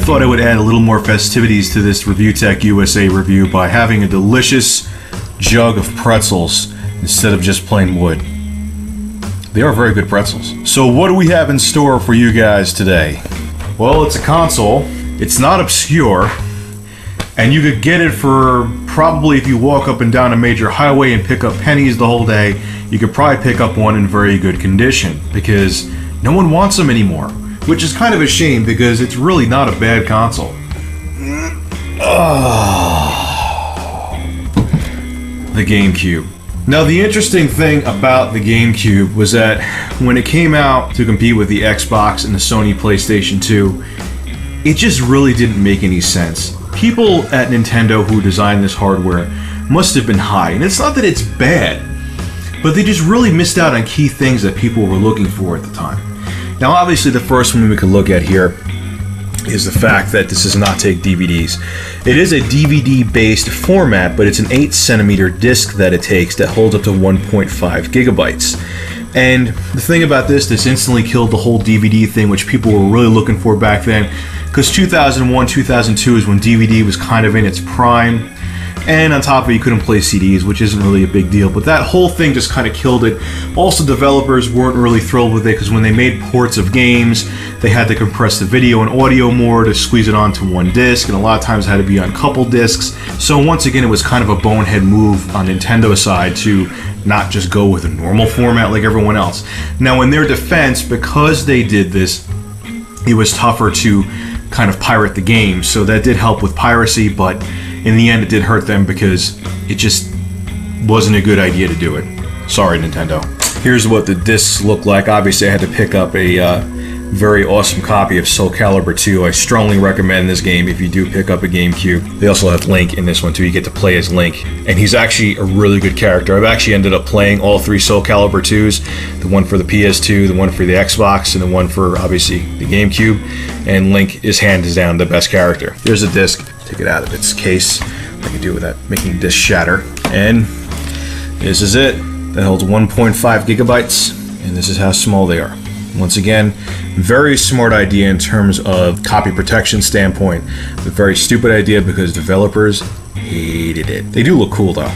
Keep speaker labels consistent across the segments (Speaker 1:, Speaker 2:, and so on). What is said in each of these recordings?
Speaker 1: thought I would add a little more festivities to this ReviewTechUSA review by having a delicious jug of pretzels instead of just plain wood. They are very good pretzels. So what do we have in store for you guys today? Well, it's a console. It's not obscure. And you could get it for probably, if you walk up and down a major highway and pick up pennies the whole day, you could probably pick up one in very good condition because no one wants them anymore, which is kind of a shame because it's really not a bad console. The GameCube. Now, the interesting thing about the GameCube was that when it came out to compete with the Xbox and the Sony PlayStation 2, it just really didn't make any sense. People at Nintendo who designed this hardware must have been high, and it's not that it's bad, but they just really missed out on key things that people were looking for at the time. Now, obviously, the first one we could look at here is the fact that this does not take DVDs. It is a DVD-based format, but it's an 8-centimeter disc that it takes that holds up to 1.5 gigabytes. And the thing about this instantly killed the whole DVD thing, which people were really looking for back then, because 2001, 2002 is when DVD was kind of in its prime. And on top of it, you couldn't play CDs, which isn't really a big deal. But that whole thing just kind of killed it. Also, developers weren't really thrilled with it because when they made ports of games, they had to compress the video and audio more to squeeze it onto one disc, and a lot of times it had to be on couple discs. So once again, it was kind of a bonehead move on Nintendo's side to not just go with a normal format like everyone else. Now, in their defense, because they did this, it was tougher to kind of pirate the game. So that did help with piracy, but in the end, it did hurt them because it just wasn't a good idea to do it. Sorry, Nintendo. Here's what the discs look like. Obviously, I had to pick up a very awesome copy of Soul Calibur 2. I strongly recommend this game if you do pick up a GameCube. They also have Link in this one, too. You get to play as Link. And he's actually a really good character. I've actually ended up playing all 3 Soul Calibur 2s. The one for the PS2, the one for the Xbox, and the one for, obviously, the GameCube. And Link is hands down the best character. Here's a disc. Take it out of its case. I can do without making this shatter. And this is it. That holds 1.5 gigabytes, and this is how small they are. Once again, very smart idea in terms of copy protection standpoint, but very stupid idea because developers hated it. They do look cool though.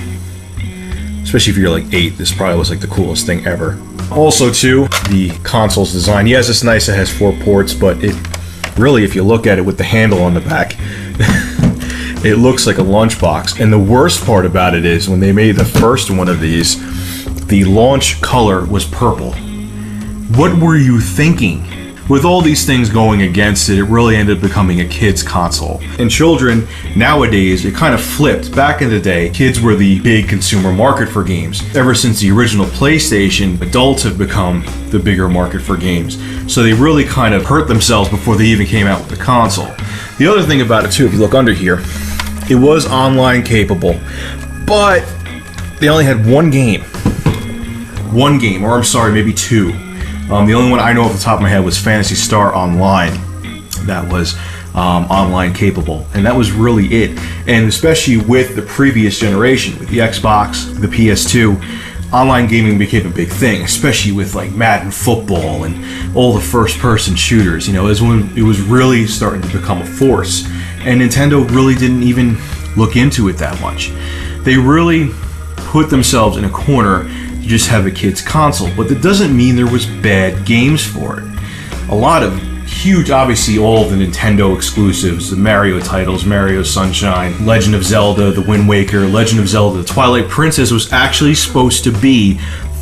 Speaker 1: Especially if you're like 8, this probably was like the coolest thing ever. Also too, the console's design. Yes, it's nice, it has 4 ports, but it really, if you look at it with the handle on the back, it looks like a lunchbox. And the worst part about it is when they made the first one of these, the launch color was purple. What were you thinking? With all these things going against it, it really ended up becoming a kid's console. And children, nowadays, it kind of flipped. Back in the day, kids were the big consumer market for games. Ever since the original PlayStation, adults have become the bigger market for games. So they really kind of hurt themselves before they even came out with the console. The other thing about it too, if you look under here, it was online capable, but they only had one game. One game, or I'm sorry, maybe 2. The only one I know off the top of my head was Phantasy Star Online. That was online capable, and that was really it. And especially with the previous generation, with the Xbox, the PS2, online gaming became a big thing, especially with like Madden football and all the first-person shooters. You know, it was when it was really starting to become a force, and Nintendo really didn't even look into it that much. They really put themselves in a corner just have a kid's console, but that doesn't mean there was bad games for it. A lot of huge, obviously all of the Nintendo exclusives, the Mario titles, Mario Sunshine, Legend of Zelda, The Wind Waker, Legend of Zelda, The Twilight Princess was actually supposed to be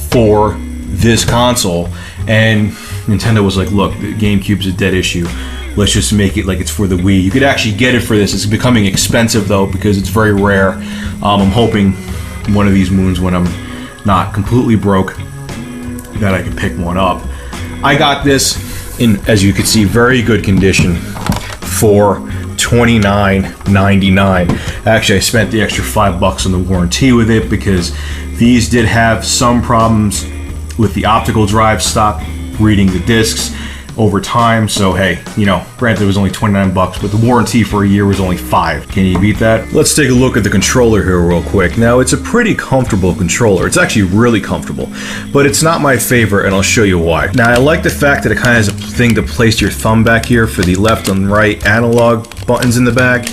Speaker 1: for this console, and Nintendo was like, look, the GameCube's a dead issue. Let's just make it like it's for the Wii. You could actually get it for this. It's becoming expensive though because it's very rare. I'm hoping one of these moons when I'm not completely broke that I can pick one up. I got this in, as you can see, very good condition for $29.99. Actually, I spent the extra $5 on the warranty with it because these did have some problems with the optical drive stop reading the discs. over time. So hey, you know, granted it was only 29 bucks, but the warranty for a year was only 5. Can you beat that? Let's take a look at the controller here real quick. Now, it's a pretty comfortable controller. It's actually really comfortable, but it's not my favorite, and I'll show you why. Now, I like the fact that it kind of has a thing to place your thumb back here for the left and right analog buttons in the back,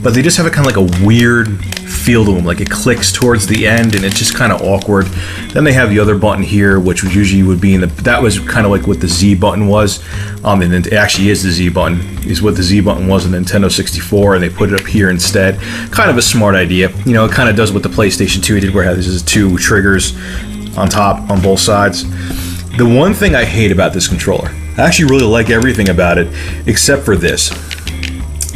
Speaker 1: but they just have a kind of like a weird feel to them, like it clicks towards the end and it's just kind of awkward. Then they have the other button here, which usually would be in the, that was kind of like what the Z button was, and it actually is the Z button, is what the Z button was in Nintendo 64, and they put it up here instead. Kind of a smart idea. You know, it kind of does what the PlayStation 2 did, where it has 2 triggers on top on both sides. The one thing I hate about this controller, I actually really like everything about it except for this.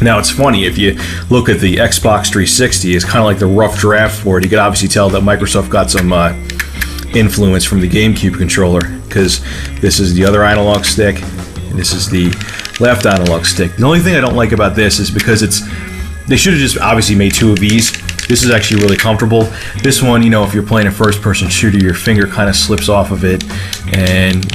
Speaker 1: Now, it's funny, if you look at the Xbox 360, it's kind of like the rough draft for it. You can obviously tell that Microsoft got some influence from the GameCube controller, because this is the other analog stick, and this is the left analog stick. The only thing I don't like about this is because they should have just obviously made 2 of these. This is actually really comfortable. This one, you know, if you're playing a first-person shooter, your finger kind of slips off of it, and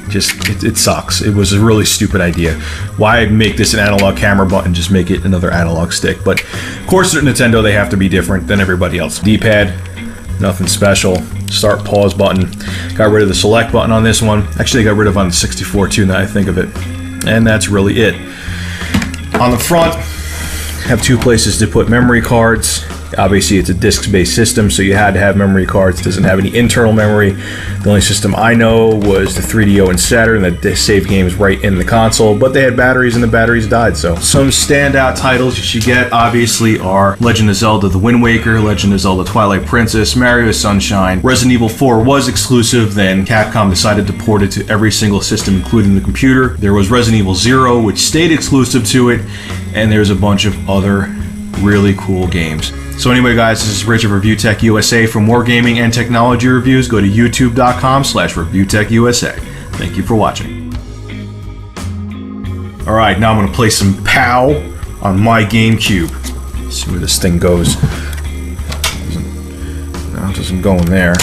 Speaker 1: it sucks. It was a really stupid idea. Why make this an analog camera button? Just make it another analog stick. But of course, at Nintendo, they have to be different than everybody else. D-pad, nothing special. Start, pause button. Got rid of the select button on this one. Actually, I got rid of on the 64 too, now I think of it. And that's really it. On the front, have 2 places to put memory cards. Obviously, it's a disc-based system, so you had to have memory cards. It doesn't have any internal memory. The only system I know was the 3DO and Saturn that saved games right in the console, but they had batteries, and the batteries died, so. Some standout titles you should get, obviously, are Legend of Zelda The Wind Waker, Legend of Zelda Twilight Princess, Mario Sunshine. Resident Evil 4 was exclusive, then Capcom decided to port it to every single system, including the computer. There was Resident Evil 0, which stayed exclusive to it, and there's a bunch of other really cool games. So anyway, guys, this is Rich of ReviewTechUSA. For more gaming and technology reviews, go to youtube.com/ReviewTechUSA. Thank you for watching. Alright, now I'm going to play some POW on my GameCube. Let's see where this thing goes. No, it doesn't go in there.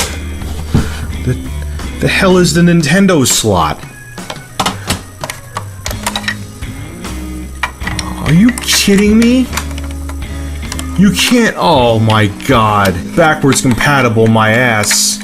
Speaker 1: The hell is the Nintendo slot? Are you kidding me? You can't, oh my god. Backwards compatible, my ass.